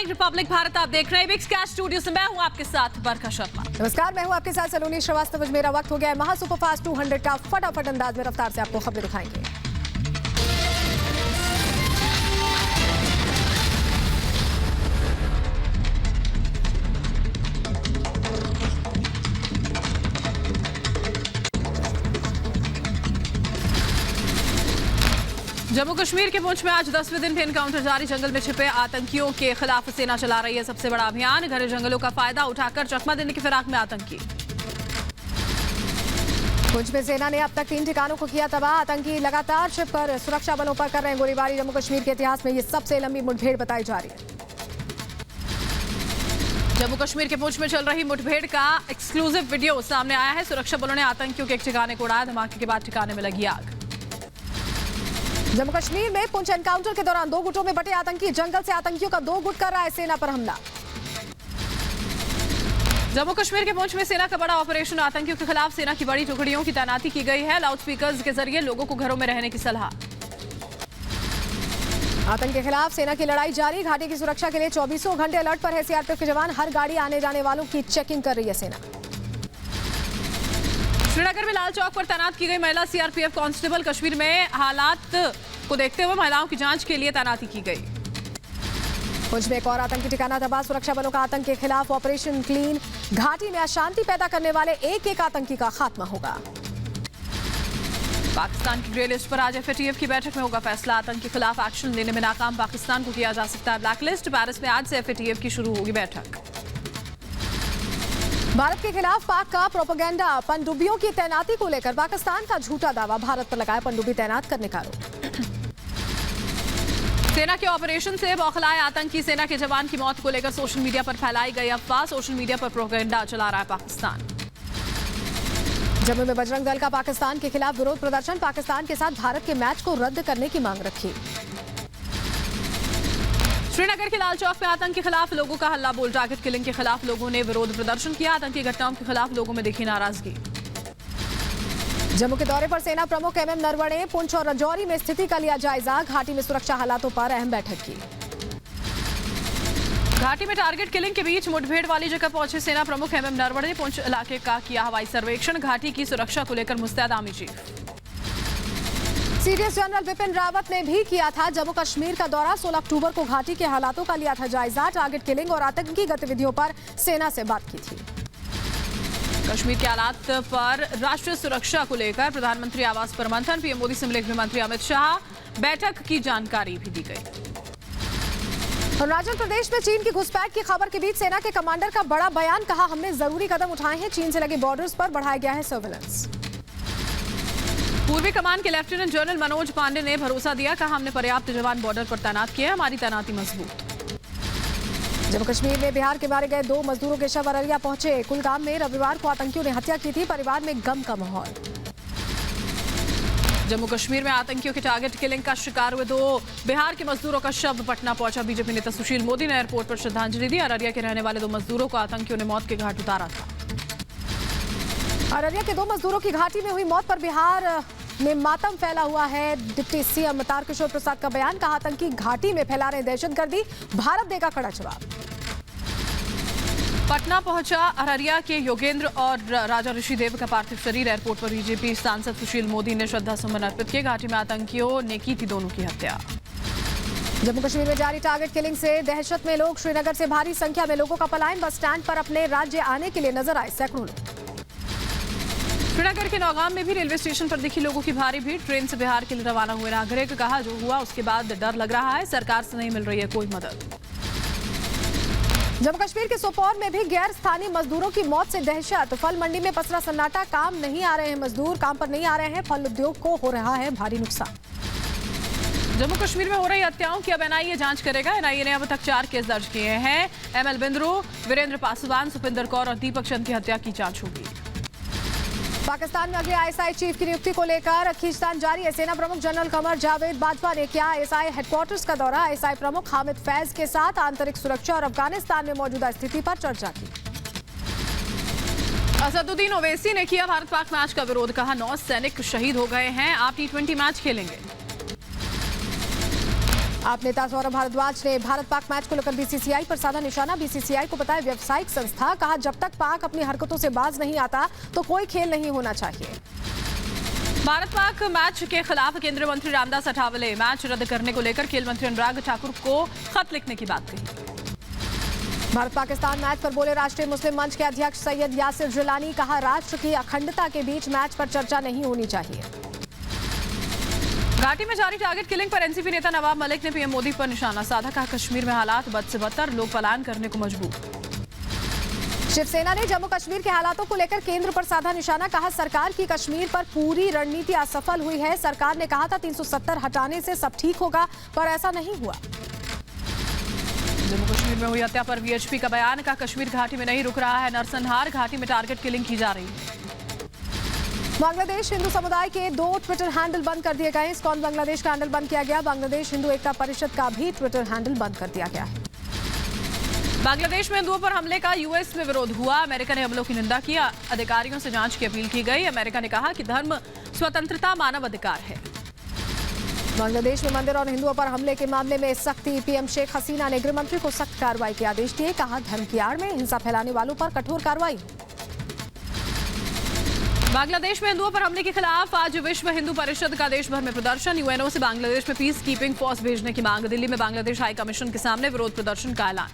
Live Republic Bharat आप देख रहे हैं बिग स्काई स्टूडियो से मैं हूं आपके साथ बरखा शर्मा। नमस्कार, मैं हूं आपके साथ सलोनी श्रीवास्तव। मेरा वक्त हो गया है महा सुपरफास्ट 200 का फटाफट अंदाज में रफ्तार से आपको खबरें दिखाएंगे। जम्मू कश्मीर के पुंछ में आज 10वें दिन भी एनकाउंटर जारी। जंगल में छिपे आतंकियों के खिलाफ सेना चला रही है सबसे बड़ा अभियान। घने जंगलों का फायदा उठाकर चकमा देने की फिराक में आतंकी। पुंछ में सेना ने अब तक 3 ठिकानों को किया तबाह। आतंकी लगातार छिपकर सुरक्षा बलों पर कर रहे हैं गोलीबारी। जम्मू कश्मीर के इतिहास में ये सबसे लंबी मुठभेड़ बताई जा रही है। जम्मू कश्मीर के पुंछ में चल रही मुठभेड़ का एक्सक्लूसिव वीडियो सामने आया है। सुरक्षा बलों ने आतंकियों के एक ठिकाने को उड़ाया। धमाके के बाद ठिकाने में लगी आग। जम्मू कश्मीर में पुंछ एनकाउंटर के दौरान 2 गुटों में बटे आतंकी। जंगल से आतंकियों का 2 गुट कर रहा है सेना पर हमला। जम्मू कश्मीर के पुंछ में सेना का बड़ा ऑपरेशन। आतंकियों के खिलाफ सेना की बड़ी टुकड़ियों की तैनाती की गई है। लाउडस्पीकर्स के जरिए लोगों को घरों में रहने की सलाह। आतंक के खिलाफ सेना की लड़ाई जारी। घाटी की सुरक्षा के लिए 24 घंटे अलर्ट पर है सीआरपीएफ के जवान। हर गाड़ी आने जाने वालों की चेकिंग कर रही है सेना। श्रीनगर में लाल चौक पर तैनात की गई महिला सीआरपीएफ कांस्टेबल। कश्मीर में हालात को देखते हुए महिलाओं की जांच के लिए तैनाती की गई। पुंछ में एक और आतंकी ठिकाना तबाह। सुरक्षा बलों का आतंक के खिलाफ ऑपरेशन क्लीन। घाटी में अशांति पैदा करने वाले एक आतंकी का खात्मा होगा। पाकिस्तान की ग्रे लिस्ट पर आज एफएटीएफ की बैठक में होगा फैसला। आतंक के खिलाफ एक्शन लेने में नाकाम पाकिस्तान को किया जा सकता है ब्लैकलिस्ट। पेरिस में आज से एफएटीएफ की शुरू होगी बैठक। भारत के खिलाफ पाक का प्रोपेगेंडा। पनडुब्बियों की तैनाती को लेकर पाकिस्तान का झूठा दावा। भारत पर लगाया पनडुब्बी तैनात करने का आरोप। सेना के ऑपरेशन से बौखलाए आतंकी। सेना के जवान की मौत को लेकर सोशल मीडिया पर फैलाई गई अफवाह। सोशल मीडिया पर प्रोपेगेंडा चला रहा है पाकिस्तान। जम्मू में बजरंग दल का पाकिस्तान के खिलाफ विरोध प्रदर्शन। पाकिस्तान के साथ भारत के मैच को रद्द करने की मांग रखी। श्रीनगर के लाल चौक में आतंक के खिलाफ लोगों का हल्ला बोल। टारगेट किलिंग के खिलाफ लोगों ने विरोध प्रदर्शन किया। आतंकी घटनाओं के खिलाफ लोगों में दिखी नाराजगी। जम्मू के दौरे पर सेना प्रमुख एमएम नरवणे पुंछ और राजौरी में स्थिति का लिया जायजा। घाटी में सुरक्षा हालातों पर अहम बैठक की। घाटी में टारगेट किलिंग के बीच मुठभेड़ वाली जगह पहुंचे सेना प्रमुख एमएम नरवणे ने पुंछ इलाके का किया हवाई सर्वेक्षण। घाटी की सुरक्षा को लेकर मुस्तैद army chief. CDS general Bipin Rawat ने भी किया था जम्मू कश्मीर का दौरा। 16 अक्टूबर को घाटी के हालातों का लिया था जायजा। टारगेट किलिंग और आतंकी गतिविधियों पर सेना से बात की थी। कश्मीर के हालात पर राष्ट्रीय सुरक्षा को लेकर प्रधानमंत्री आवास पर मंथन। पीएम मोदी से मिले गृह मंत्री अमित शाह। बैठक की जानकारी भी दी गई। अरुणाचल प्रदेश में चीन की घुसपैठ की खबर के बीच सेना के कमांडर का बड़ा बयान। कहा, हमने जरूरी कदम उठाए हैं। चीन से लगे बॉर्डर्स पर बढ़ाया गया है सर्विलेंस। पूर्वी कमान के लेफ्टिनेंट जनरल मनोज पांडे ने भरोसा दिया। कहा, हमने पर्याप्त जवान बॉर्डर पर तैनात किए। हमारी तैनाती मजबूत। जम्मू कश्मीर में बिहार के मारे गए 2 मजदूरों के शव अररिया पहुंचे। कुलगाम में रविवार को आतंकियों ने हत्या की थी। परिवार में गम का माहौल। जम्मू कश्मीर में आतंकियों के टारगेट किलिंग का शिकार हुए 2 बिहार के मजदूरों का शव पटना पहुंचा। बीजेपी नेता सुशील मोदी ने एयरपोर्ट पर श्रद्धांजलि दी। अररिया के रहने वाले 2 मजदूरों को आतंकियों ने मौत के घाट उतारा था। अररिया के 2 मजदूरों की घाटी में हुई मौत पर बिहार में मातम फैला हुआ है। डिप्टी सीएम तारकिशोर प्रसाद का बयान। कहा, आतंकी घाटी में फैला रहे दहशतगर्दी। भारत देगा कड़ा जवाब। पटना पहुंचा अररिया के योगेंद्र और राजा ऋषिदेव का पार्थिव शरीर। एयरपोर्ट पर बीजेपी सांसद सुशील मोदी ने श्रद्धा सुमन अर्पित किए। घाटी में आतंकियों ने की थी दोनों की हत्या। जम्मू कश्मीर में जारी टारगेट किलिंग से दहशत में लोग। श्रीनगर से भारी संख्या में लोगों का पलायन। बस स्टैंड पर अपने राज्य आने के लिए नजर आए सैकड़ों लोग। श्रीनगर के नौगाम में भी रेलवे स्टेशन पर दिखी लोगों की भारी भीड़। ट्रेन से बिहार के लिए रवाना हुए नागरिक। कहा, जो हुआ उसके बाद डर लग रहा है। सरकार से नहीं मिल रही है कोई मदद। जम्मू कश्मीर के सोपोर में भी गैर स्थानीय मजदूरों की मौत से दहशत। फल मंडी में पसरा सन्नाटा। काम नहीं आ रहे हैं मजदूर। काम पर नहीं आ रहे हैं। फल उद्योग को हो रहा है भारी नुकसान। जम्मू कश्मीर में हो रही हत्याओं की अब एनआईए जांच करेगा। एनआईए ने अब तक 4 केस दर्ज किए हैं। एमएल बिंद्रो, वीरेंद्र पासवान, सुपिंदर कौर और दीपक चंद की हत्या की जांच होगी। पाकिस्तान में अगले आईएसआई चीफ की नियुक्ति को लेकर खींचतान जारी है। सेना प्रमुख जनरल कमर जावेद बाजवा ने किया आईएसआई हेडक्वार्टर्स का दौरा। आईएसआई प्रमुख हामिद फैज के साथ आंतरिक सुरक्षा और अफगानिस्तान में मौजूदा स्थिति पर चर्चा की। असदुद्दीन ओवैसी ने किया भारत पाक मैच का विरोध। कहा, 9 सैनिक शहीद हो गए हैं। आप T20 मैच खेलेंगे। आप नेता सौरभ भारद्वाज ने भारत पाक मैच को लेकर बीसीसीआई पर साधा निशाना। बीसीसीआई को बताया व्यावसायिक संस्था, कहा जब तक पाक अपनी हरकतों से बाज नहीं आता तो कोई खेल नहीं होना चाहिए। भारत पाक मैच के खिलाफ केंद्रीय मंत्री रामदास अठावले मैच रद्द करने को लेकर खेल मंत्री अनुराग ठाकुर को खत लिखने की बात कही। भारत पाकिस्तान मैच पर बोले राष्ट्रीय मुस्लिम मंच के अध्यक्ष सैयद यासिर जिलानी, कहा राष्ट्र की अखंडता के बीच मैच पर चर्चा नहीं होनी चाहिए। घाटी में जारी टारगेट किलिंग पर एनसीपी नेता नवाब मलिक ने पीएम मोदी पर निशाना साधा, कहा कश्मीर में हालात बद से बदतर, लोग पलायन करने को मजबूर। शिवसेना ने जम्मू कश्मीर के हालातों को लेकर केंद्र पर साधा निशाना, कहा सरकार की कश्मीर पर पूरी रणनीति असफल हुई है। सरकार ने कहा था 370 हटाने से सब ठीक होगा, पर ऐसा नहीं हुआ। जम्मू कश्मीर में हुई हत्या पर वीएचपी का बयान, का कश्मीर घाटी में नहीं रुक रहा है नरसंहार, घाटी में टारगेट किलिंग की जा रही है। बांग्लादेश हिंदू समुदाय के 2 ट्विटर हैंडल बंद कर दिए गए। इस्कॉन बांग्लादेश का हैंडल बंद किया गया। बांग्लादेश हिंदू एकता परिषद का भी ट्विटर हैंडल बंद कर दिया गया है। बांग्लादेश में हिंदुओं पर हमले का यूएस में विरोध हुआ। अमेरिका ने हमलों की निंदा की, अधिकारियों से जांच की अपील की गई। अमेरिका ने कहा कि धर्म स्वतंत्रता मानव अधिकार है। बांग्लादेश में मंदिर और हिंदुओं पर हमले के मामले में सख्ती, पीएम शेख हसीना ने गृह मंत्री को सख्त कार्रवाई के आदेश दिए, कहा धर्म की आड़ में हिंसा फैलाने वालों पर कठोर कार्रवाई। बांग्लादेश में हिंदुओं पर हमले के खिलाफ आज विश्व हिंदू परिषद का देश भर में प्रदर्शन। यूएनओ से बांग्लादेश में पीस कीपिंग फोर्स भेजने की मांग। दिल्ली में बांग्लादेश हाई कमीशन के सामने विरोध प्रदर्शन का ऐलान।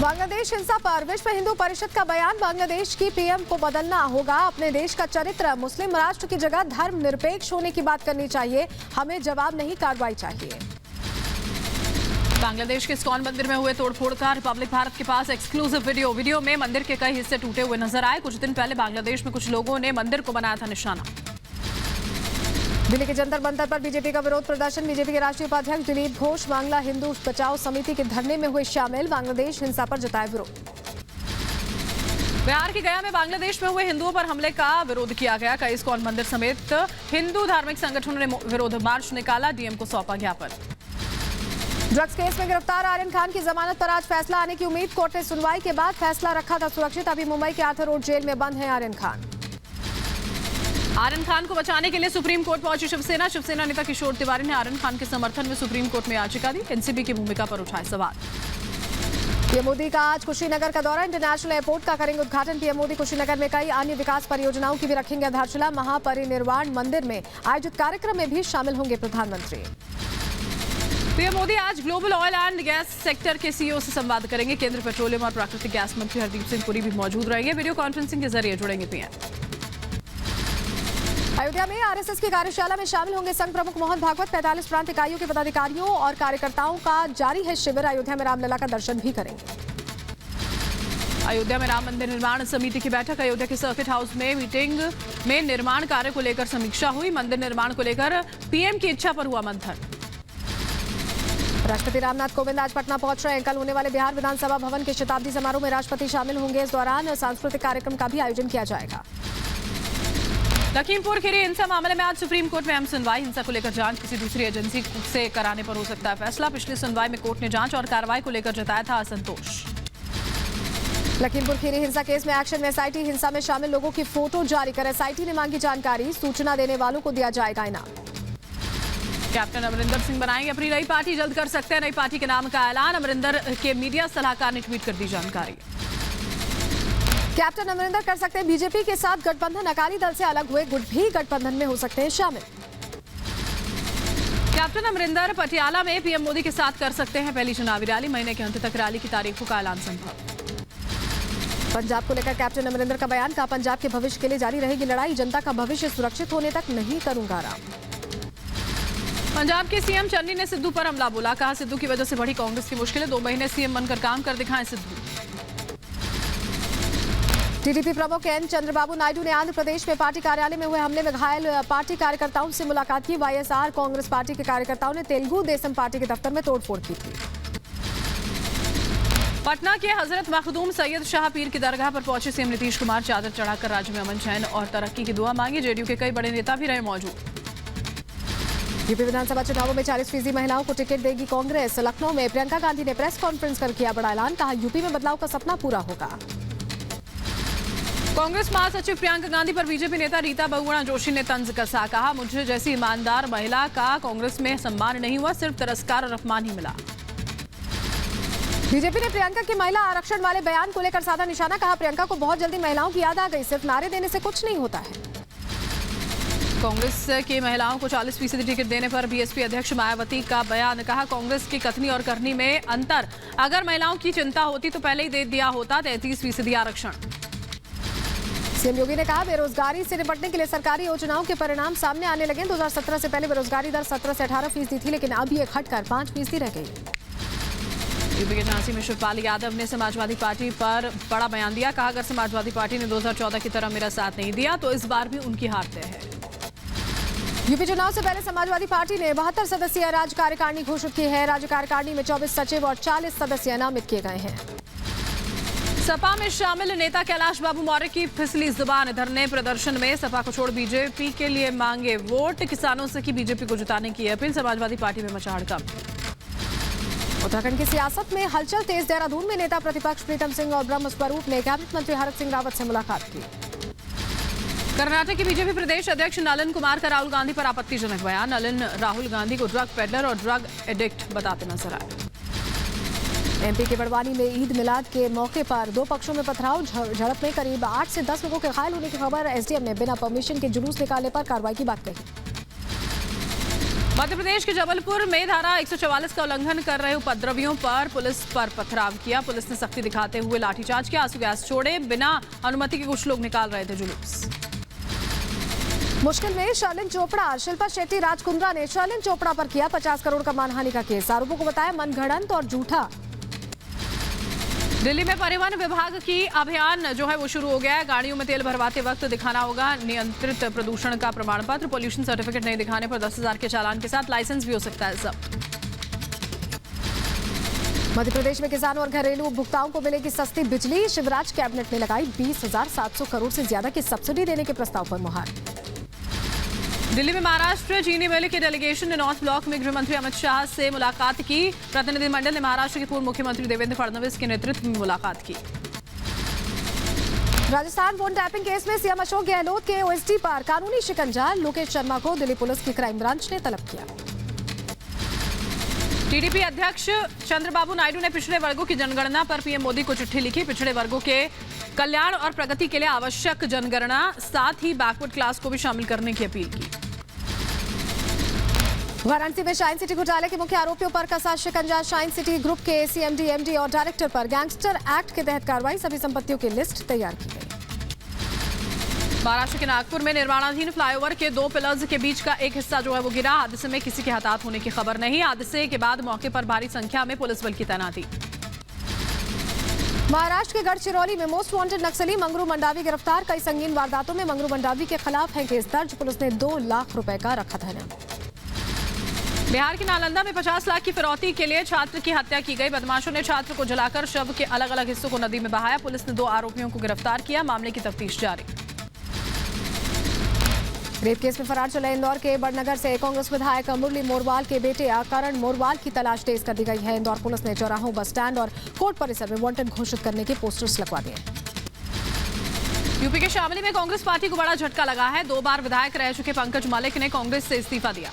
बांग्लादेश हिंसा पर विश्व हिंदू परिषद का बयान, बांग्लादेश की पीएम को बदलना होगा, अपने देश का चरित्र मुस्लिम राष्ट्र की जगह धर्म निरपेक्ष होने की बात करनी चाहिए, हमें जवाब नहीं कार्रवाई चाहिए। बांग्लादेश के इस्कॉन मंदिर में हुए तोड़फोड़ का रिपब्लिक भारत के पास एक्सक्लूसिव वीडियो में मंदिर के कई हिस्से टूटे हुए नजर आए। कुछ दिन पहले बांग्लादेश में कुछ लोगों ने मंदिर को बनाया था निशाना। दिल्ली के जंतर मंतर पर बीजेपी का विरोध प्रदर्शन। बीजेपी के राष्ट्रीय उपाध्यक्ष दिलीप घोष बांग्ला हिंदू बचाओ समिति के धरने में हुए शामिल, बांग्लादेश हिंसा पर जताया विरोध। बिहार के गया में बांग्लादेश में हुए हिंदुओं पर हमले का विरोध किया गया। कई इस्कॉन मंदिर समेत हिंदू धार्मिक संगठनों ने विरोध मार्च निकाला, डीएम को सौंपा ज्ञापन। ड्रग्स केस में गिरफ्तार आर्यन खान की जमानत पर आज फैसला आने की उम्मीद। कोर्ट ने सुनवाई के बाद फैसला रखा था सुरक्षित। अभी मुंबई के आर्थर रोड जेल में बंद है आर्यन खान। आर्यन खान को बचाने के लिए सुप्रीम कोर्ट पहुंची शिवसेना। शिवसेना नेता किशोर तिवारी ने आर्यन खान के समर्थन में सुप्रीम कोर्ट में याचिका दी। एनसीबी की भूमिका पर उठाए सवाल। पीएम मोदी का आज कुशीनगर का दौरा। इंटरनेशनल एयरपोर्ट का करेंगे उद्घाटन। पीएम मोदी कुशीनगर में कई अन्य विकास परियोजनाओं की भी रखेंगे आधारशिला। महापरिनिर्वाण मंदिर में आयोजित कार्यक्रम में भी शामिल होंगे प्रधानमंत्री। पीएम मोदी आज global oil and gas sector के सीईओ से संवाद करेंगे। केंद्रीय पेट्रोलियम और प्राकृतिक गैस मंत्री हरदीप सिंह पुरी भी मौजूद रहेंगे। वीडियो कॉन्फ्रेंसिंग के जरिए जुड़ेंगे पीएम। अयोध्या में आरएसएस की कार्यशाला में शामिल होंगे संघ प्रमुख मोहन भागवत। 45 प्रांत इकाइयों के पदाधिकारियों और कार्यकर्ताओं का जारी है शिविर। अयोध्या में रामलला का दर्शन भी करेंगे। अयोध्या में राम मंदिर निर्माण समिति की बैठक। अयोध्या के सर्किट हाउस में मीटिंग में निर्माण कार्य को लेकर समीक्षा हुई। मंदिर निर्माण को लेकर पीएम की इच्छा पर हुआ मंथन। राष्ट्रपति रामनाथ कोविंद आज पटना पहुंच रहे हैं। कल होने वाले बिहार विधानसभा भवन के शताब्दी समारोह में राष्ट्रपति शामिल होंगे। इस दौरान सांस्कृतिक कार्यक्रम का भी आयोजन किया जाएगा। लखीमपुर खीरी हिंसा मामले में आज सुप्रीम कोर्ट में अहम सुनवाई। हिंसा को लेकर जांच किसी दूसरी एजेंसी से कराने पर हो सकता है फैसला। पिछली सुनवाई में कोर्ट ने जांच और कार्रवाई को लेकर जताया था असंतोष। लखीमपुर खीरी हिंसा केस में एक्शन में एसआईटी। हिंसा में शामिल लोगों की फोटो जारी कर एसआईटी ने मांगी जानकारी। सूचना देने वालों को दिया जाएगा इनाम। कैप्टन अमरिंदर सिंह बनाएंगे अपनी नई पार्टी, जल्द कर सकते हैं नई पार्टी के नाम का ऐलान। अमरिंदर के मीडिया सलाहकार ने ट्वीट कर दी जानकारी। कैप्टन अमरिंदर कर सकते हैं बीजेपी के साथ गठबंधन। अकाली दल से अलग हुए गुट भी गठबंधन में हो सकते हैं शामिल। कैप्टन अमरिंदर पटियाला में पीएम मोदी के साथ कर सकते हैं पहली चुनावी रैली। महीने के अंत तक रैली की तारीखों का ऐलान संभव। पंजाब को लेकर कैप्टन अमरिंदर का बयान, कहा पंजाब के भविष्य के लिए जारी रहेगी लड़ाई। जनता का भविष्य सुरक्षित होने तक नहीं करूंगा आराम। पंजाब के सीएम चन्नी ने सिद्धू पर हमला बोला, कहा सिद्धू की वजह से बढ़ी कांग्रेस की मुश्किलें। 2 महीने सीएम बनकर काम कर दिखाएं सिद्धू। टीडीपी प्रमुख एन चंद्रबाबू नायडू ने आंध्र प्रदेश में पार्टी कार्यालय में हुए हमले में घायल पार्टी कार्यकर्ताओं से मुलाकात की। वाईएसआर कांग्रेस पार्टी के कार्यकर्ताओं ने तेलुगु देशम पार्टी के दफ्तर में तोड़फोड़ की थी। पटना के हजरत मखदूम सैयद शाह पीर की दरगाह पर पहुंचे सीएम नीतीश कुमार। चादर चढ़ाकर राज्य में अमन चैन और तरक्की की दुआ मांगी। जेडीयू के कई बड़े नेता भी रहे मौजूद। यूपी विधानसभा चुनावों में 40% महिलाओं को टिकट देगी कांग्रेस। लखनऊ में प्रियंका गांधी ने प्रेस कॉन्फ्रेंस कर किया बड़ा ऐलान, कहा यूपी में बदलाव का सपना पूरा होगा। कांग्रेस महासचिव प्रियंका गांधी पर बीजेपी नेता रीता बहुगुणा जोशी ने तंज कसा। कहा, मुझे जैसी ईमानदार महिला का कांग्रेस में सम्मान नहीं हुआ, सिर्फ तिरस्कार और अपमान ही मिला। बीजेपी ने प्रियंका के महिला आरक्षण वाले बयान को लेकर साधा निशाना। कहा, प्रियंका को बहुत जल्दी महिलाओं की याद आ गई, सिर्फ नारे देने से कुछ नहीं होता है। कांग्रेस की महिलाओं को 40% टिकट देने पर बीएसपी अध्यक्ष मायावती का बयान। कहा, कांग्रेस की कथनी और करनी में अंतर। अगर महिलाओं की चिंता होती तो पहले ही दे दिया होता 33% आरक्षण। सीएम योगी ने कहा, बेरोजगारी से निपटने के लिए सरकारी योजनाओं के परिणाम सामने आने लगे। 2017 से पहले बेरोजगारी दर 17 से 18% थी, लेकिन अब ये घटकर 5% रह गई। यूपी के झांसी में शिवपाल यादव ने समाजवादी पार्टी पर बड़ा बयान दिया। कहा, अगर समाजवादी पार्टी ने 2014 की तरह मेरा साथ नहीं दिया तो इस बार भी उनकी हार तय है। यूपी चुनाव से पहले समाजवादी पार्टी ने 72 सदस्यीय राज्य कार्यकारिणी घोषित की है। राज्य कार्यकारिणी में 24 सचिव और 40 सदस्य नामित किए गए हैं। सपा में शामिल नेता कैलाश बाबू मौर्य की फिसली जुबान। धरने प्रदर्शन में सपा को छोड़ बीजेपी के लिए मांगे वोट। किसानों से की बीजेपी को जिताने की अपील। समाजवादी पार्टी में मचा हड़कंप। उत्तराखंड की सियासत में हलचल तेज। देहरादून में नेता प्रतिपक्ष प्रीतम सिंह और ब्रह्म स्वरूप ने कैबिनेट मंत्री हरक सिंह रावत से मुलाकात की। कर्नाटक के बीजेपी प्रदेश अध्यक्ष नलिन कुमार का राहुल गांधी पर आपत्तिजनक बयान। नलिन राहुल गांधी को ड्रग पेडलर और ड्रग एडिक्ट बताते नजर आए। एमपी के बड़वानी में ईद मिलाद के मौके पर दो पक्षों में पथराव। झड़प में करीब 8 से 10 लोगों के घायल होने की खबर। एसडीएम ने बिना परमिशन के जुलूस निकालने पर कार्रवाई की बात कही। मध्य प्रदेश के जबलपुर में धारा 144 का उल्लंघन कर रहे उपद्रवियों पर पुलिस पर पथराव किया। पुलिस ने सख्ती दिखाते हुए लाठीचार्ज किया, आंसू गैस छोड़े। बिना अनुमति के कुछ लोग निकाल रहे थे जुलूस। मुश्किल में शर्लिन चोपड़ा। शिल्पा शेट्टी राज कुंद्रा ने शर्लिन चोपड़ा पर किया 50 करोड़ का मानहानि का केस। आरोपों को बताया मनगढ़ंत और झूठा। दिल्ली में परिवहन विभाग की अभियान जो है वो शुरू हो गया है। गाड़ियों में तेल भरवाते वक्त दिखाना होगा नियंत्रित प्रदूषण का प्रमाण पत्र। पोल्यूशन सर्टिफिकेट नहीं दिखाने पर 10,000 के चालान के साथ लाइसेंस भी हो सकता है जब्त। मध्य प्रदेश में किसानों और घरेलू उपभोक्ताओं को मिलेगी सस्ती बिजली। शिवराज कैबिनेट ने लगाई 20,700 करोड़ से ज्यादा की सब्सिडी देने के प्रस्ताव पर मुहर। दिल्ली में महाराष्ट्र चीनी मिल के डेलीगेशन ने नॉर्थ ब्लॉक में गृह मंत्री अमित शाह से मुलाकात की। प्रतिनिधिमंडल ने महाराष्ट्र के पूर्व मुख्यमंत्री देवेंद्र फडणवीस के नेतृत्व में मुलाकात की। राजस्थान फोन टैपिंग केस में सीएम अशोक गहलोत के ओएसडी पर कानूनी शिकंजा। लोकेश शर्मा को दिल्ली पुलिस की क्राइम ब्रांच ने तलब किया। टीडीपी अध्यक्ष चंद्रबाबू नायडू ने पिछड़े वर्गों की जनगणना पर पीएम मोदी को चिट्ठी लिखी। पिछड़े वर्गों के कल्याण और प्रगति के लिए आवश्यक जनगणना, साथ ही बैकवर्ड क्लास को भी शामिल करने की अपील की। वाराणसी में शाइन सिटी घोटाले के मुख्य आरोपियों पर कसा शिकंजा। शाइन सिटी ग्रुप के सीएमडी, एमडी और डायरेक्टर पर गैंगस्टर एक्ट के तहत कार्रवाई। सभी संपत्तियों की लिस्ट तैयार की गई। महाराष्ट्र के नागपुर में निर्माणाधीन फ्लाईओवर के 2 पिलर्स के बीच का एक हिस्सा जो है वो गिरा। हादसे में किसी के हताहत होने की खबर नहीं। हादसे के बाद मौके पर भारी संख्या में पुलिस बल की तैनाती। महाराष्ट्र के गढ़चिरौली में मोस्ट वांटेड नक्सली मंगरू मंडावी गिरफ्तार। कई संगीन वारदातों में मंगरू मंडावी के खिलाफ है केस दर्ज। पुलिस ने 2 लाख रुपए का रखा था इनाम। बिहार के नालंदा में 50 लाख की फिरौती के लिए छात्र की हत्या की गई। बदमाशों ने छात्र को जलाकर शव के अलग अलग हिस्सों को नदी में बहाया। पुलिस ने 2 आरोपियों को गिरफ्तार किया। मामले की तफ्तीश जारी। रेप केस में फरार चले इंदौर के बड़नगर से कांग्रेस विधायक मुरली मोरवाल के बेटे करण मोरवाल की तलाश तेज कर दी गई है। इंदौर पुलिस ने चौराहों, बस स्टैंड और कोर्ट परिसर में वांटेड घोषित करने के पोस्टर्स लगवा दिए। यूपी के शामली में कांग्रेस पार्टी को बड़ा झटका लगा है। 2 बार विधायक रह चुके पंकज मलिक ने कांग्रेस से इस्तीफा दिया।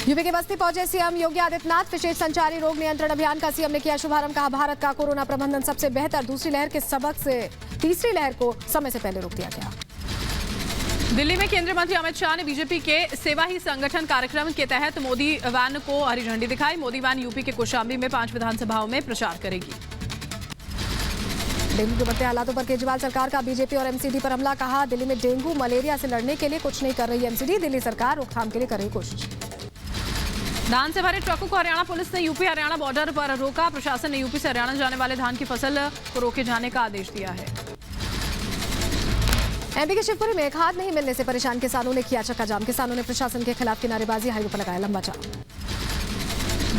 यूपी के बस्ती पहुंचे सीएम योगी आदित्यनाथ। विशेष संचारी रोग नियंत्रण अभियान का सीएम ने किया शुभारंभ। कहा, भारत का कोरोना प्रबंधन सबसे बेहतर। दूसरी लहर के सबक से तीसरी लहर को समय से पहले रोक दिया गया। दिल्ली में केंद्रीय मंत्री अमित शाह ने बीजेपी के सेवा ही संगठन कार्यक्रम के तहत मोदी वैन को हरी झंडी दिखाई। मोदी वैन यूपी के कौशाम्बी में 5 विधानसभाओं में प्रचार करेगी। डेंगू के बढ़ते हालातों पर केजरीवाल सरकार का बीजेपी और एमसीडी पर हमला। कहा, दिल्ली में डेंगू मलेरिया से लड़ने के लिए कुछ नहीं कर रही एमसीडी। दिल्ली सरकार रोकथाम के लिए कर रही कोशिश। धान से भरे ट्रकों को हरियाणा पुलिस ने यूपी हरियाणा बॉर्डर पर रोका। प्रशासन ने यूपी से हरियाणा जाने वाले धान की फसल को रोके जाने का आदेश दिया है। एमपी के शिवपुरी में खाद नहीं मिलने से परेशान किसानों ने किया चक्का जाम। किसानों ने प्रशासन के खिलाफ की नारेबाजी। हाईवे पर लगाया लंबा जाम।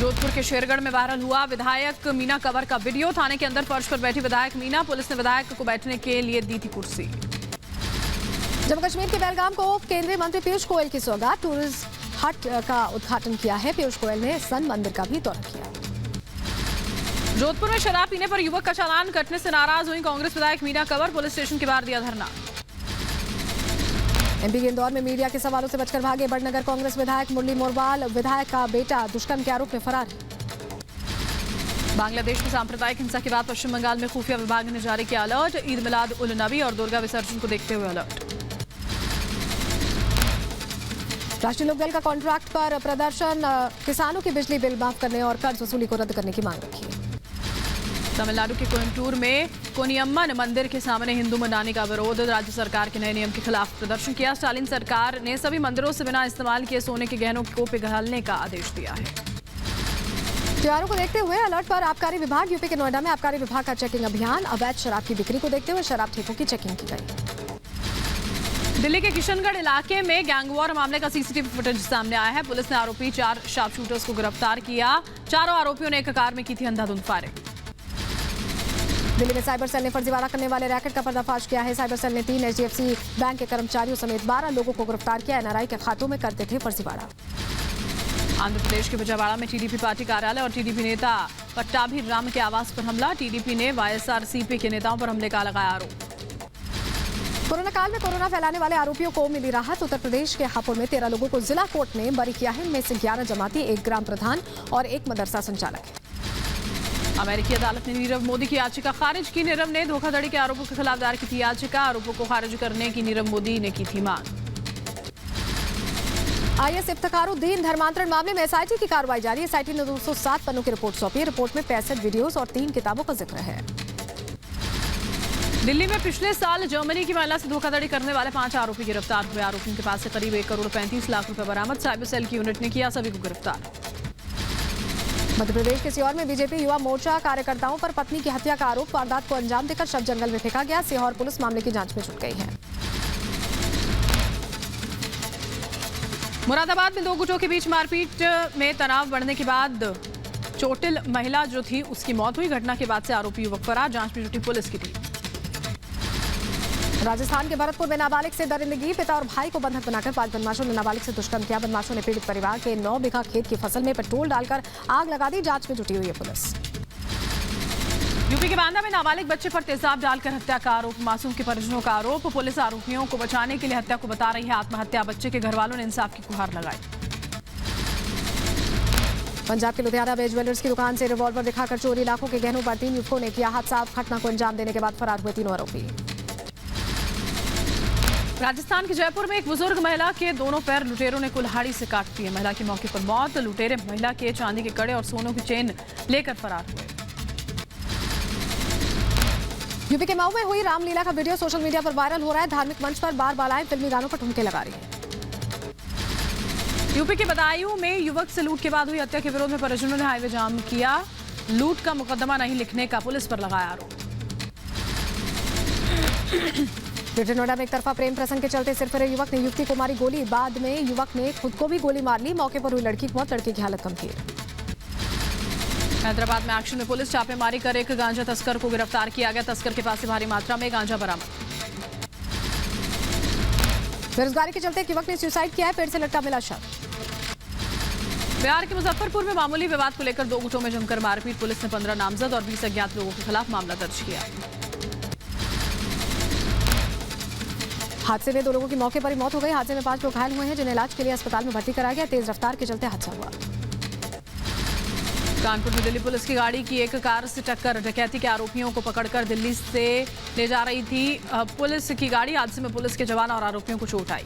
जोधपुर के शेरगढ़ में वायरल हुआ विधायक मीना कंवर का वीडियो। थाने के अंदर फर्श पर बैठी विधायक मीना। पुलिस ने विधायक को बैठने के लिए दी थी कुर्सी। जम्मू कश्मीर के बेलगाम को केंद्रीय मंत्री पीयूष गोयल की सौगात। टूरिस्ट हट का उद्घाटन किया है। पीयूष गोयल ने सन मंदिर का भी दौरा किया। जोधपुर में शराब पीने पर युवक का चालान कटने से नाराज हुई कांग्रेस विधायक मीना कंवर, पुलिस स्टेशन के बाहर दिया धरना। एमपी के इंदौर में मीडिया के सवालों से बचकर भागे बड़नगर कांग्रेस विधायक मुरली मोरवाल, विधायक का बेटा दुष्कर्म के आरोप में फरार। बांग्लादेश में सांप्रदायिक हिंसा के बाद पश्चिम बंगाल में खुफिया विभाग ने जारी किया अलर्ट, ईद मिलाद उल नबी और दुर्गा विसर्जन को देखते हुए अलर्ट। राष्ट्रीय लोकदल का कॉन्ट्रैक्ट पर प्रदर्शन, किसानों की बिजली बिल माफ करने और कर्ज वसूली को रद्द करने की मांग रखी है। तमिलनाडु के कोयम्बटूर में कोनियम्मन मंदिर के सामने हिंदू मनाने का विरोध, राज्य सरकार के नए नियम के खिलाफ प्रदर्शन किया। स्टालिन सरकार ने सभी मंदिरों से बिना इस्तेमाल किए सोने के गहनों को पिघलने का आदेश दिया है। त्योहारों को देखते हुए अलर्ट पर आबकारी विभाग, यूपी के नोएडा में आबकारी विभाग का चेकिंग अभियान, अवैध शराब की बिक्री को देखते हुए शराब ठेकों की चेकिंग की गई। दिल्ली के किशनगढ़ इलाके में गैंगवॉर मामले का सीसीटीवी फुटेज सामने आया है। पुलिस ने आरोपी 4 शार्प शूटर्स को गिरफ्तार किया। चारों आरोपियों ने एक कार में की थी अंधाधुंध फायरिंग। दिल्ली में साइबर सेल ने फर्जीवाड़ा करने वाले रैकेट का पर्दाफाश किया है। साइबर सेल ने 3 HDFC बैंक के कर्मचारियों समेत 12 लोगों को गिरफ्तार किया। NRI के खातों में करते थे फर्जीवाड़ा। आंध्र प्रदेश के विजयवाड़ा में टीडीपी पार्टी कार्यालय और टीडीपी नेता पट्टाभी राम के आवास पर हमला। टीडीपी ने YSRCP के नेताओं पर हमले का लगाया आरोप। कोरोना काल में कोरोना फैलाने वाले आरोपियों को मिली राहत। उत्तर प्रदेश के हापुड़ में 13 लोगों को जिला कोर्ट ने बरी किया है। इनमें से 11 जमाती, 1 ग्राम प्रधान और 1 मदरसा संचालक है। अमेरिकी अदालत ने नीरव मोदी की याचिका खारिज की। नीरव ने धोखाधड़ी के आरोपों के खिलाफ दायर की थी याचिका। आरोपों को खारिज करने की नीरव मोदी ने की थी मांग। IS इफ्तिखारुद्दीन धर्मांतरण मामले में SIT की कार्रवाई जारी है। SIT ने 207 पन्नों की रिपोर्ट सौंपी। रिपोर्ट में 65 वीडियोस और 3 किताबों का जिक्र है। दिल्ली में पिछले साल जर्मनी की महिला से धोखाधड़ी करने वाले 5 आरोपी गिरफ्तार हुए। आरोपियों के पास से करीब 1 करोड़ 35 लाख रुपए बरामद। साइबर सेल की यूनिट ने किया सभी को गिरफ्तार। मध्य प्रदेश के सीहोर में बीजेपी युवा मोर्चा कार्यकर्ताओं पर पत्नी की हत्या का आरोप, वारदात को अंजाम देकर शव जंगल में फेंका गया। सीहोर पुलिस मामले की जांच में जुट गई है। मुरादाबाद में 2 गुटों के बीच मारपीट में तनाव बढ़ने के बाद चोटिल महिला जो थी उसकी मौत हुई। घटना के बाद से आरोपी युवक फरार, जांच में जुटी पुलिस की टीम। राजस्थान के भरतपुर में नाबालिग से दरिंदगी, पिता और भाई को बंधक बनाकर 5 बदमाशों ने नाबालिग से दुष्कर्म किया। बदमाशों ने पीड़ित परिवार के 9 बीघा खेत की फसल में पेट्रोल डालकर आग लगा दी। जांच में जुटी हुई है पुलिस। यूपी के बांदा में नाबालिग बच्चे पर तेजाब डालकर हत्या का आरोप, मासूम के परिजनों का आरोप। पुलिस आरोपियों को बचाने के लिए हत्या को बता रही है आत्महत्या। बच्चे के घर वालों ने इंसाफ की गुहार लगाई। पंजाब के लुधियाना में ज्वेलर्स की दुकान से रिवॉल्वर दिखाकर चोरी, लाखों के गहनों पर 3 युवकों ने किया हाथ साफ। घटना को अंजाम देने के बाद फरार हुए 3 आरोपी। राजस्थान के जयपुर में एक बुजुर्ग महिला के दोनों पैर लुटेरों ने कुल्हाड़ी से काट दिए। महिला की मौके पर मौत। लुटेरे महिला के चांदी के कड़े और सोनों की चेन लेकर फरार हुए। यूपी के मऊ में हुई रामलीला का वीडियो सोशल मीडिया पर वायरल हो रहा है। धार्मिक मंच पर बार बालाएं फिल्मी गानों पर ठुमके लगा रही है। यूपी के बदायूं में युवक से लूट के बाद हुई हत्या के विरोध में परिजनों ने हाईवे जाम किया। लूट का मुकदमा नहीं लिखने का पुलिस पर लगाया आरोप। ग्रेटर नोएडा में एक तरफा प्रेम प्रसंग के चलते सिर फिरे युवक ने युवती को मारी गोली। बाद में युवक ने खुद को भी गोली मार ली। मौके पर हुई लड़की की मौत, लड़की की हालत गंभीर। हैदराबाद में एक्शन में पुलिस छापेमारी कर एक गांजा तस्कर को गिरफ्तार किया गया। तस्कर के पास से भारी मात्रा में गांजा बरामद। बेरोजगारी के चलते एक युवक ने सुसाइड किया है। पेड़ से लटका मिला शव। बिहार के मुजफ्फरपुर में मामूली विवाद को लेकर 2 गुटों में जमकर मारपीट। पुलिस ने 15 नामजद और 20 अज्ञात लोगों के खिलाफ मामला दर्ज किया। हादसे में 2 लोगों की मौके पर ही मौत हो गई। हादसे में 5 लोग घायल हुए हैं, जिन्हें इलाज के लिए अस्पताल में भर्ती कराया गया। तेज रफ्तार के चलते हादसा हुआ। कानपुर में दिल्ली पुलिस की गाड़ी की एक कार से टक्कर, डकैती के आरोपियों को पकड़कर दिल्ली से ले जा रही थी पुलिस की गाड़ी। हादसे में पुलिस के जवान और आरोपियों को चोट आई।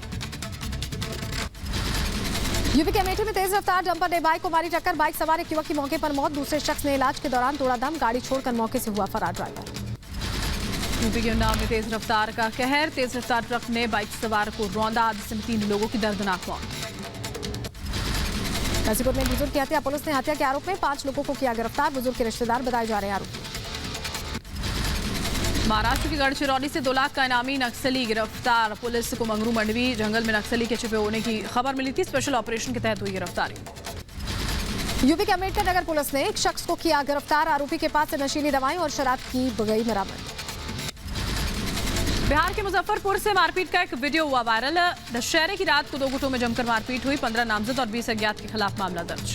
यूपी के अमेठी में तेज रफ्तार डंपर ने बाइक को मारी टक्कर। बाइक सवार एक युवक की मौके पर मौत। दूसरे शख्स ने इलाज के दौरान तोड़ा दम। गाड़ी छोड़कर मौके से हुआ फरार ड्राइवर। यूपी के उन्नाव में तेज रफ्तार का कहर। तेज रफ्तार ट्रक ने बाइक सवार को रौंदा। हादसे में 3 लोगों की दर्दनाक मौत। गाजीपुर में बुजुर्ग की हत्या, पुलिस ने हत्या के आरोप में 5 लोगों को किया गिरफ्तार। बुजुर्ग के रिश्तेदार बताए जा रहे हैं आरोपी। महाराष्ट्र के गढ़चिरौली से 2 लाख का इनामी नक्सली गिरफ्तार। पुलिस को मंगरू मंडवी जंगल में नक्सली के छिपे होने की खबर मिली थी। स्पेशल ऑपरेशन के तहत हुई गिरफ्तारी। यूपी के अम्बेडकर नगर पुलिस ने एक शख्स को किया गिरफ्तार। आरोपी के पास से नशीली दवाएं और शराब की गई बरामद। बिहार के मुजफ्फरपुर से मारपीट का एक वीडियो हुआ वायरल। दशहरे की रात को 2 गुटों में जमकर मारपीट हुई। 15 नामजद और 20 अज्ञात के खिलाफ मामला दर्ज।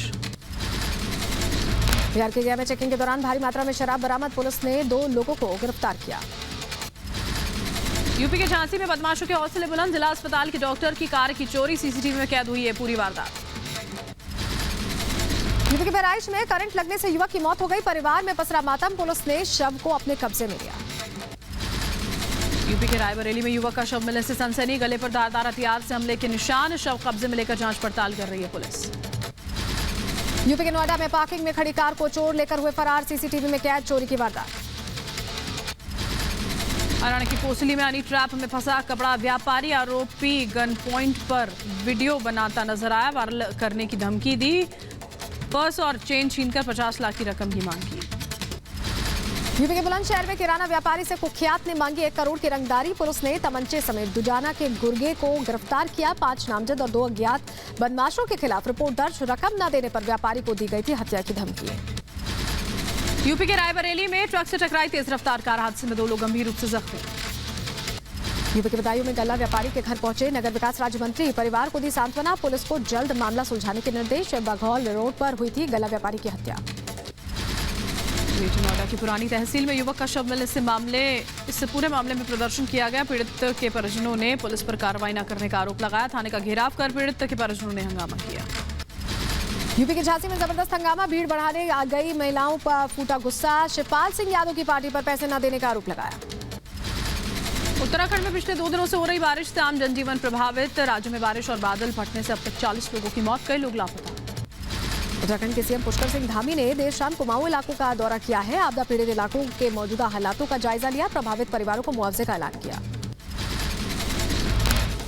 बीआरके में चेकिंग के दौरान भारी मात्रा में शराब बरामद, पुलिस ने 2 लोगों को गिरफ्तार किया। यूपी के झांसी में बदमाशों के हौसले बुलंद, जिला अस्पताल की डॉक्टर की कार की चोरी, सीसीटीवी में कैद हुई है पूरी वारदात। यूपी के बहराइच में करंट लगने से युवक की मौत हो गई, परिवार में पसरा मातम, पुलिस ने शव को अपने कब्जे में लिया। यूपी के रायबरेली में युवक का शव मिलने से सनसनी, गले पर धारदार हथियार से हमले के निशान, शव कब्जे में लेकर जांच पड़ताल कर रही है पुलिस। यूपी के नोएडा में पार्किंग में खड़ी कार को चोर लेकर हुए फरार, सीसीटीवी में कैद चोरी की वारदात। हरियाणा की कोसली में हनी ट्रैप में फंसा कपड़ा व्यापारी, आरोपी गन पॉइंट पर वीडियो बनाता नजर आया, वायरल करने की धमकी दी, पर्स और चेन छीनकर 50 लाख की रकम की मांग की। यूपी के बुलंदशहर में किराना व्यापारी से कुख्यात ने मांगी 1 करोड़ की रंगदारी, पुलिस ने तमंचे समेत दुजाना के गुर्गे को गिरफ्तार किया। 5 नामजद और 2 अज्ञात बदमाशों के खिलाफ रिपोर्ट दर्ज, रकम न देने पर व्यापारी को दी गई थी हत्या की धमकी। यूपी के रायबरेली में ट्रक से टकराई तेज रफ्तार कार, हादसे में 2 लोग गंभीर रूप से जख्मी। यूपी के बदायूं में गल्ला व्यापारी के घर पहुंचे नगर विकास राज्य मंत्री, परिवार को दी सांत्वना, पुलिस को जल्द मामला सुलझाने के निर्देश। बघौल रोड पर हुई थी गल्ला व्यापारी की हत्या। नोएडा की पुरानी तहसील में युवक का शव मिलने से इससे पूरे मामले में प्रदर्शन किया गया। पीड़ित के परिजनों ने पुलिस पर कार्रवाई न करने का आरोप लगाया, थाने का घेराव कर पीड़ित के परिजनों ने हंगामा किया। यूपी के झांसी में जबरदस्त हंगामा, भीड़ बढ़ाने आ गई महिलाओं पर फूटा गुस्सा, शिवपाल सिंह यादव की पार्टी पर पैसे न देने का आरोप लगाया। उत्तराखंड में पिछले 2 दिनों से हो रही बारिश से आम जनजीवन प्रभावित, राज्य में बारिश और बादल फटने से अब तक 40 लोगों की मौत, कई लोग लापता। उत्तराखंड के सीएम पुष्कर सिंह धामी ने देर शाम कुमाऊं इलाकों का दौरा किया है, आपदा पीड़ित इलाकों के मौजूदा हालातों का जायजा लिया, प्रभावित परिवारों को मुआवजे का ऐलान किया।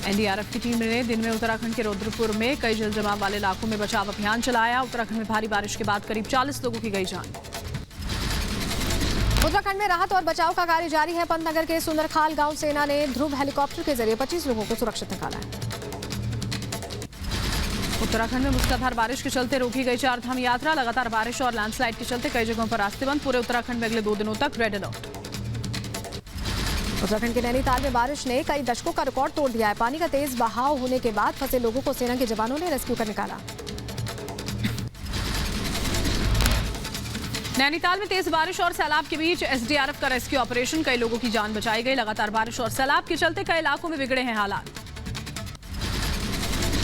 एनडीआरएफ की टीम ने दिन में उत्तराखंड के रुद्रपुर में कई जल जमाव वाले इलाकों में बचाव अभियान चलाया। उत्तराखंड में भारी बारिश के बाद करीब 40 लोगों की गई जान। उत्तराखंड में राहत और बचाव का कार्य जारी है। पंतनगर के सुंदरखाल गांव सेना ने ध्रुव हेलीकॉप्टर के जरिए 25 लोगों को सुरक्षित निकाला है। उत्तराखंड में मूसलाधार बारिश के चलते रोकी गई 4 धाम यात्रा, लगातार बारिश और लैंडस्लाइड के चलते कई जगहों पर रास्ते बंद, पूरे उत्तराखंड में अगले 2 दिनों तक रेड अलर्ट। उत्तराखंड के नैनीताल में बारिश ने कई दशकों का रिकॉर्ड तोड़ दिया है, पानी का तेज बहाव होने के बाद फंसे लोगों को सेना के जवानों ने रेस्क्यू कर निकाला। नैनीताल में तेज बारिश और सैलाब के बीच एसडीआरएफ का रेस्क्यू ऑपरेशन, कई लोगों की जान बचाई गई। लगातार बारिश और सैलाब के चलते कई इलाकों में बिगड़े हैं हालात।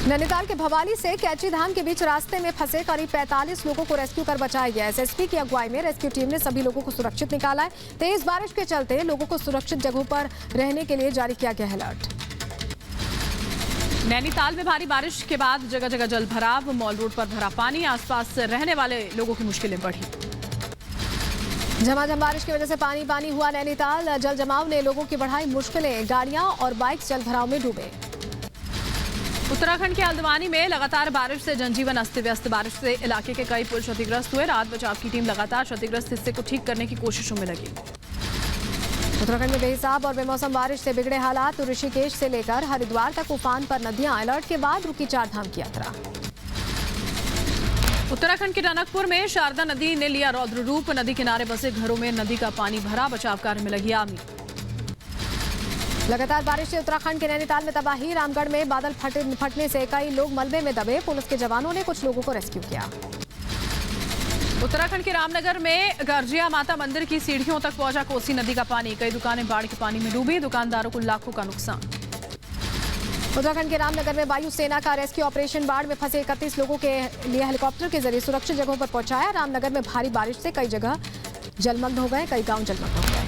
नैनीताल के भवाली से कैची धाम के बीच रास्ते में फंसे करीब 45 लोगों को रेस्क्यू कर बचाया गया। एसएसपी की अगुवाई में रेस्क्यू टीम ने सभी लोगों को सुरक्षित निकाला है। तेज बारिश के चलते लोगों को सुरक्षित जगहों पर रहने के लिए जारी किया गया है अलर्ट। नैनीताल में भारी बारिश के बाद जगह जगह जल भराव, मॉल रोड पर भरा पानी, आसपास रहने वाले लोगों की मुश्किलें बढ़ी। झमाझम बारिश की वजह से पानी पानी हुआ नैनीताल, जल जमाव ने लोगों की बढ़ाई मुश्किलें, गाड़ियां और बाइक जल भराव में डूबे। उत्तराखंड के हल्द्वानी में लगातार बारिश से जनजीवन अस्त व्यस्त, बारिश से इलाके के कई पुल क्षतिग्रस्त हुए। राहत बचाव की टीम लगातार क्षतिग्रस्त हिस्से को ठीक करने की कोशिशों में लगी। उत्तराखंड में बेहिसाब और बेमौसम बारिश से बिगड़े हालात, ऋषिकेश से लेकर हरिद्वार तक उफान पर नदियां, अलर्ट के बाद रुकी 4 धाम की यात्रा। उत्तराखंड के टनकपुर में शारदा नदी ने लिया रौद्र रूप, नदी किनारे बसे घरों में नदी का पानी भरा, बचाव कार्य में लगी आर्मी। लगातार बारिश से उत्तराखंड के नैनीताल में तबाही, रामगढ़ में बादल फटने से कई लोग मलबे में दबे, पुलिस के जवानों ने कुछ लोगों को रेस्क्यू किया। उत्तराखंड के रामनगर में गर्जिया माता मंदिर की सीढ़ियों तक पहुंचा कोसी नदी का पानी, कई दुकानें बाढ़ के पानी में डूबी, दुकानदारों को लाखों का नुकसान। उत्तराखंड के रामनगर में वायुसेना का रेस्क्यू ऑपरेशन, बाढ़ में फंसे 31 लोगों के लिए हेलीकॉप्टर के जरिए सुरक्षित जगहों पर पहुंचाया। रामनगर में भारी बारिश से कई जगह जलमग्न हो गए, कई गांव जलमग्न हो गए।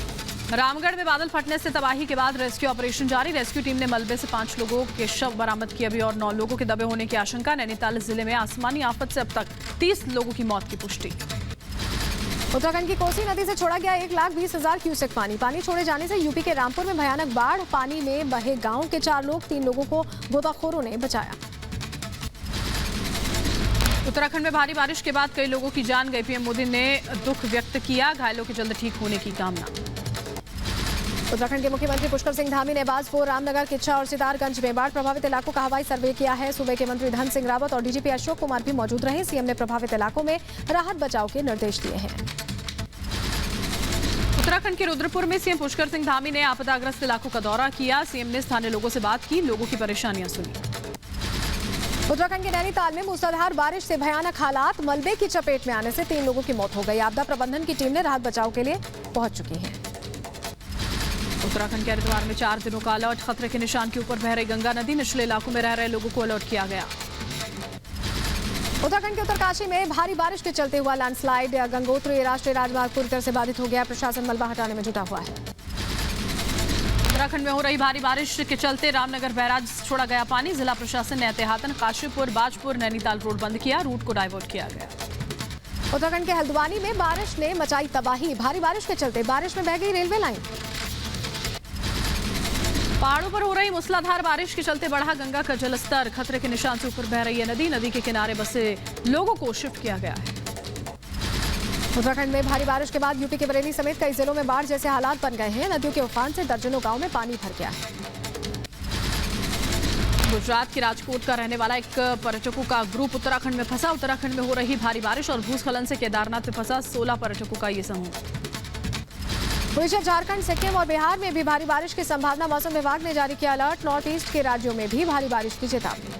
रामगढ़ में बादल फटने से तबाही के बाद रेस्क्यू ऑपरेशन जारी, रेस्क्यू टीम ने मलबे से 5 लोगों के शव बरामद किए, अभी और 9 लोगों के दबे होने की आशंका। नैनीताल जिले में आसमानी आफत से अब तक 30 लोगों की मौत की पुष्टि। उत्तराखंड की कोसी नदी से छोड़ा गया 1,20,000 क्यूसेक पानी, पानी छोड़े जाने से यूपी के रामपुर में भयानक बाढ़, पानी में बहे गांव के 4 लोग, 3 लोगों को गोताखोरों ने बचाया। उत्तराखंड में भारी बारिश के बाद कई लोगों की जान गई, पीएम मोदी ने दुख व्यक्त किया, घायलों के जल्द ठीक होने की कामना। उत्तराखंड के मुख्यमंत्री पुष्कर सिंह धामी ने बाजपुर, रामनगर, किच्छा और सितारगंज में बाढ़ प्रभावित इलाकों का हवाई सर्वे किया है। सूबे के मंत्री धन सिंह रावत और डीजीपी अशोक कुमार भी मौजूद रहे। सीएम ने प्रभावित इलाकों में राहत बचाव के निर्देश दिए हैं। उत्तराखंड के रुद्रपुर में सीएम पुष्कर सिंह धामी ने आपदाग्रस्त इलाकों का दौरा किया। सीएम ने स्थानीय लोगों से बात की, लोगों की परेशानियां सुनी। उत्तराखंड के नैनीताल में मूसलाधार बारिश से भयानक हालात, मलबे की चपेट में आने से 3 लोगों की मौत हो गई। आपदा प्रबंधन की टीम ने राहत बचाव के लिए पहुंच चुकी है। उत्तराखंड के हरिद्वार में 4 दिनों का अलर्ट, खतरे के निशान के ऊपर बह रही गंगा नदी, निचले इलाकों में रह रहे लोगों को अलर्ट किया गया। उत्तराखंड के उत्तरकाशी में भारी बारिश के चलते हुआ लैंडस्लाइड, गंगोत्री राष्ट्रीय राजमार्ग पूरी तरह से बाधित हो गया। प्रशासन मलबा हटाने में जुटा हुआ है। उत्तराखंड में हो रही भारी बारिश के चलते रामनगर बैराज छोड़ा गया पानी। जिला प्रशासन ने एहतियातन काशीपुर, बाजपुर, नैनीताल रोड बंद किया, रूट को डाइवर्ट किया गया। उत्तराखंड के हल्द्वानी में बारिश ने मचाई तबाही, भारी बारिश के चलते बारिश में बह गई रेलवे लाइन। पहाड़ों पर हो रही मूसलाधार बारिश के चलते बढ़ा गंगा का जलस्तर, खतरे के निशान से ऊपर बह रही है नदी। नदी के किनारे बसे लोगों को शिफ्ट किया गया है। उत्तराखंड में भारी बारिश के बाद यूपी के बरेली समेत कई जिलों में बाढ़ जैसे हालात बन गए हैं। नदियों के उफान से दर्जनों गांव में पानी भर गया है। गुजरात के राजकोट का रहने वाला एक पर्यटकों का ग्रुप उत्तराखंड में फंसा। उत्तराखंड में हो रही भारी बारिश और भूस्खलन से केदारनाथ में फंसा 16 पर्यटकों का ये समूह। उड़ीसा, झारखंड, सिक्किम और बिहार में भी भारी बारिश की संभावना, मौसम विभाग ने जारी किया अलर्ट। नॉर्थ ईस्ट के राज्यों में भी भारी बारिश की चेतावनी।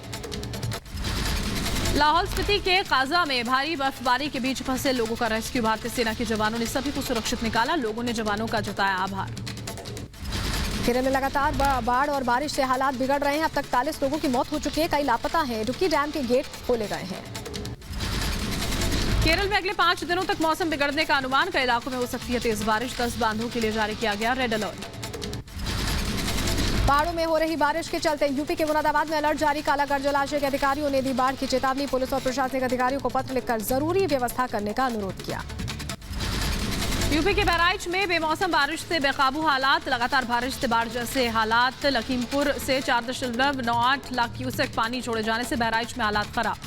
लाहौल स्पीति के काजा में भारी बर्फबारी के बीच फंसे लोगों का रेस्क्यू, भारतीय सेना के जवानों ने सभी को सुरक्षित निकाला। लोगों ने जवानों का जताया आभार। केरल में लगातार बाढ़ और बारिश से हालात बिगड़ रहे हैं। अब तक 40 लोगों की मौत हो चुकी है, कई लापता हैं। रुकी डैम के गेट खोले गए हैं। केरल में अगले 5 दिनों तक मौसम बिगड़ने का अनुमान, कई इलाकों में हो सकती है तेज बारिश। 10 बांधों के लिए जारी किया गया रेड अलर्ट। पहाड़ों में हो रही बारिश के चलते यूपी के मुरादाबाद में अलर्ट जारी। कालागढ़ जलाशय के अधिकारियों ने दी बाढ़ की चेतावनी। पुलिस और प्रशासनिक अधिकारियों को पत्र लिखकर जरूरी व्यवस्था करने का अनुरोध किया। यूपी के बहराइच में बेमौसम बारिश से बेकाबू हालात, लगातार बारिश से बाढ़ जैसे हालात। लखीमपुर से 4.98 लाख क्यूसेक पानी छोड़े जाने से बहराइच में हालात खराब।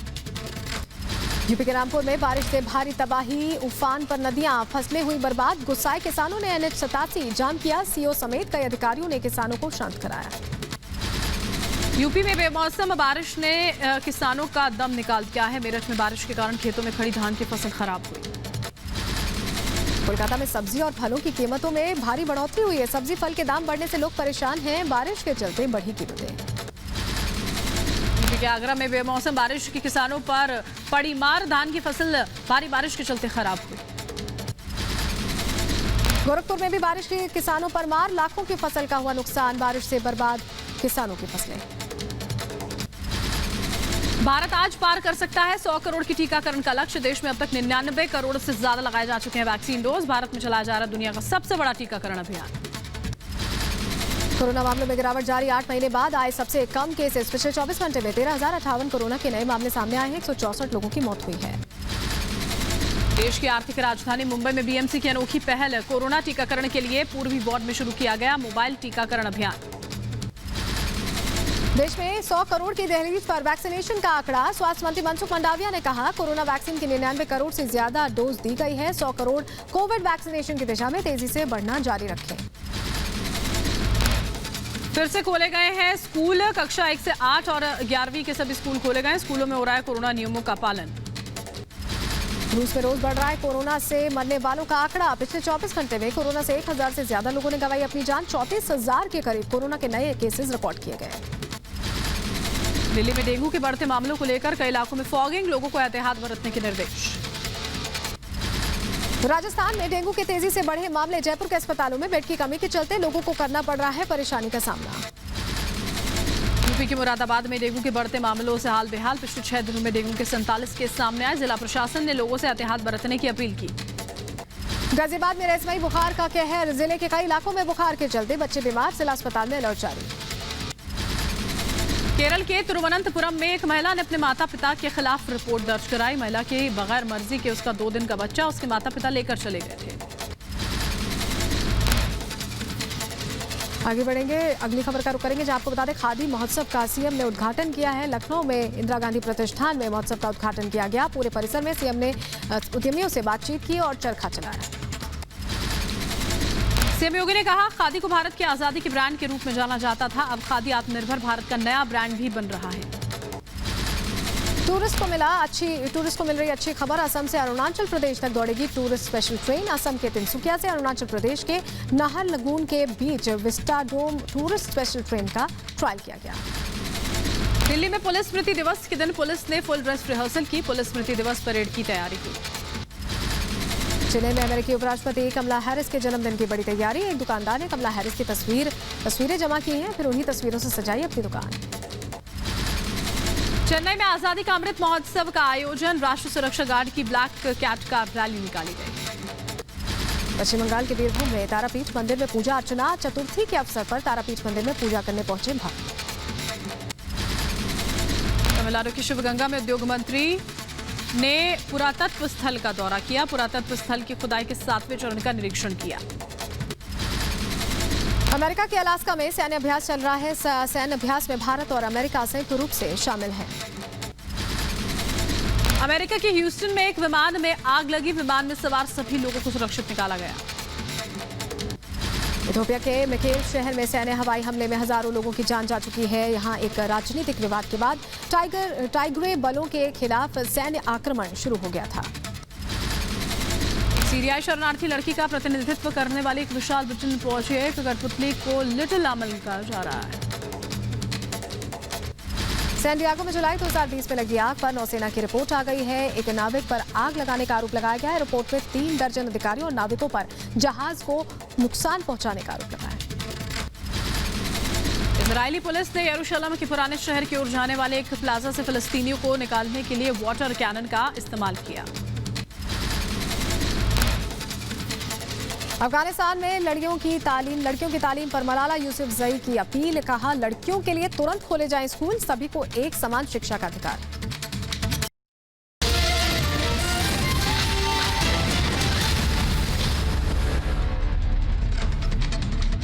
यूपी के रामपुर में बारिश से भारी तबाही, उफान पर नदियां, फसलें हुई बर्बाद। गुस्साए किसानों ने NH 87 जाम किया। सीओ समेत कई अधिकारियों ने किसानों को शांत कराया। यूपी में बेमौसम बारिश ने किसानों का दम निकाल दिया है। मेरठ में बारिश के कारण खेतों में खड़ी धान की फसल खराब हुई। कोलकाता में सब्जी और फलों की कीमतों में भारी बढ़ोतरी हुई है। सब्जी फल के दाम बढ़ने से लोग परेशान हैं। बारिश के चलते बढ़ी कीमतें। आगरा में बेमौसम बारिश की किसानों पर पड़ी मार, धान की फसल भारी बारिश के चलते खराब हुई। गोरखपुर में भी बारिश की किसानों पर मार, लाखों की फसल का हुआ नुकसान। बारिश से बर्बाद किसानों की फसलें। भारत आज पार कर सकता है 100 करोड़ की टीकाकरण का लक्ष्य। देश में अब तक 99 करोड़ से ज्यादा लगाए जा चुके हैं वैक्सीन डोज। भारत में चलाया जा रहा दुनिया का सबसे बड़ा टीकाकरण अभियान। कोरोना मामलों में गिरावट जारी, 8 महीने बाद आए सबसे कम केसेस। पिछले 24 घंटे में 13,058 कोरोना के नए मामले सामने आए हैं। 164 लोगों की मौत हुई है। देश की आर्थिक राजधानी मुंबई में BMC की अनोखी पहल, कोरोना टीकाकरण के लिए पूर्वी वार्ड में शुरू किया गया मोबाइल टीकाकरण अभियान। देश में 100 करोड़ की दहलीज पर वैक्सीनेशन का आंकड़ा। स्वास्थ्य मंत्री मनसुख मंडाविया ने कहा, कोरोना वैक्सीन की 99 करोड़ से ज्यादा डोज दी गई है। 100 करोड़ कोविड वैक्सीनेशन की दिशा में तेजी से बढ़ना जारी रखें। फिर से खोले गए हैं स्कूल। कक्षा 1 से 8 और 11वीं के सभी स्कूल खोले गए। स्कूलों में हो रहा है कोरोना नियमों का पालन। रूस में रोज बढ़ रहा है कोरोना से मरने वालों का आंकड़ा। पिछले 24 घंटे में कोरोना से 1000 से ज्यादा लोगों ने गंवाई अपनी जान। 34,000 के करीब कोरोना के नए केसेस रिकॉर्ड किए गए। दिल्ली में डेंगू के बढ़ते मामलों को लेकर कई इलाकों में फॉगिंग, लोगों को एहतियात बरतने के निर्देश। राजस्थान में डेंगू के तेजी से बढ़े मामले। जयपुर के अस्पतालों में बेड की कमी के चलते लोगों को करना पड़ रहा है परेशानी का सामना। यूपी के मुरादाबाद में डेंगू के बढ़ते मामलों से हाल बेहाल। पिछले 6 दिनों में डेंगू के 47 केस सामने आए। जिला प्रशासन ने लोगों से एहतियात बरतने की अपील की। गाजियाबाद में रेशमाई बुखार का कहर। जिले के कई इलाकों में बुखार के चलते बच्चे बीमार। जिला अस्पताल में अलर्ट जारी। केरल के तिरुवनंतपुरम में एक महिला ने अपने माता पिता के खिलाफ रिपोर्ट दर्ज कराई। महिला के बगैर मर्जी के उसका 2 दिन का बच्चा उसके माता पिता लेकर चले गए थे। आगे बढ़ेंगे, अगली खबर का रुख करेंगे जहां आपको बता दें, खादी महोत्सव का सीएम ने उद्घाटन किया है। लखनऊ में इंदिरा गांधी प्रतिष्ठान में महोत्सव का उद्घाटन किया गया। पूरे परिसर में सीएम ने उद्यमियों से बातचीत की और चरखा चलाया। सीएम योगी ने कहा, खादी को भारत की आजादी के ब्रांड के रूप में जाना जाता था। अब खादी आत्मनिर्भर भारत का नया ब्रांड भी बन रहा है। टूरिस्ट को मिल रही अच्छी खबर। असम से अरुणाचल प्रदेश तक दौड़ेगी टूरिस्ट स्पेशल ट्रेन। असम के तिनसुकिया से अरुणाचल प्रदेश के नाहरलगुन के बीच विस्टाडोम टूरिस्ट स्पेशल ट्रेन का ट्रायल किया गया। दिल्ली में पुलिस स्मृति दिवस के दिन पुलिस ने फुल ड्रेस रिहर्सल की। पुलिस स्मृति दिवस परेड की तैयारी की। चेन्नई में अमेरिकी उपराष्ट्रपति कमला हैरिस के जन्मदिन की बड़ी तैयारी। एक दुकानदार ने कमला हैरिस की तस्वीरें जमा की हैं, फिर उन्हीं तस्वीरों से सजाई अपनी दुकान। चेन्नई में आजादी का अमृत महोत्सव का आयोजन। राष्ट्रीय सुरक्षा गार्ड की ब्लैक कैट कार रैली निकाली गई। पश्चिम बंगाल के बीरभूम में तारापीठ मंदिर में पूजा अर्चना। चतुर्थी के अवसर पर तारापीठ मंदिर में पूजा करने पहुंचे भक्त। तमिलनाडु की शिवगंगा में उद्योग मंत्री ने पुरातत्व स्थल का दौरा किया। पुरातत्व स्थल की खुदाई के 7वें चरण का निरीक्षण किया। अमेरिका के अलास्का में सैन्य अभ्यास चल रहा है। सैन्य अभ्यास में भारत और अमेरिका संयुक्त रूप से शामिल हैं। अमेरिका के ह्यूस्टन में एक विमान में आग लगी। विमान में सवार सभी लोगों को सुरक्षित निकाला गया। इथियोपिया के मेकेल शहर में सैन्य हवाई हमले में हजारों लोगों की जान जा चुकी है। यहां एक राजनीतिक विवाद के बाद टाइग्रे बलों के खिलाफ सैन्य आक्रमण शुरू हो गया था। सीरियाई शरणार्थी लड़की का प्रतिनिधित्व करने वाली एक विशाल ब्रिटेन पहुंची है। एक कठपुतली को लिटिल अमल कहा जा रहा है। सैन डिएगो में जुलाई 2020 में लगी आग पर नौसेना की रिपोर्ट आ गई है। एक नाविक पर आग लगाने का आरोप लगाया गया है। रिपोर्ट में 3 दर्जन अधिकारियों और नाविकों पर जहाज को नुकसान पहुंचाने का आरोप लगाया है। इजरायली पुलिस ने यरूशलेम के पुराने शहर की ओर जाने वाले एक प्लाजा से फिलिस्तीनियों को निकालने के लिए वाटर कैनन का इस्तेमाल किया। अफगानिस्तान में लड़कियों की तालीम पर मलाला यूसुफजई की अपील। कहा, लड़कियों के लिए तुरंत खोले जाएं स्कूल, सभी को एक समान शिक्षा का अधिकार।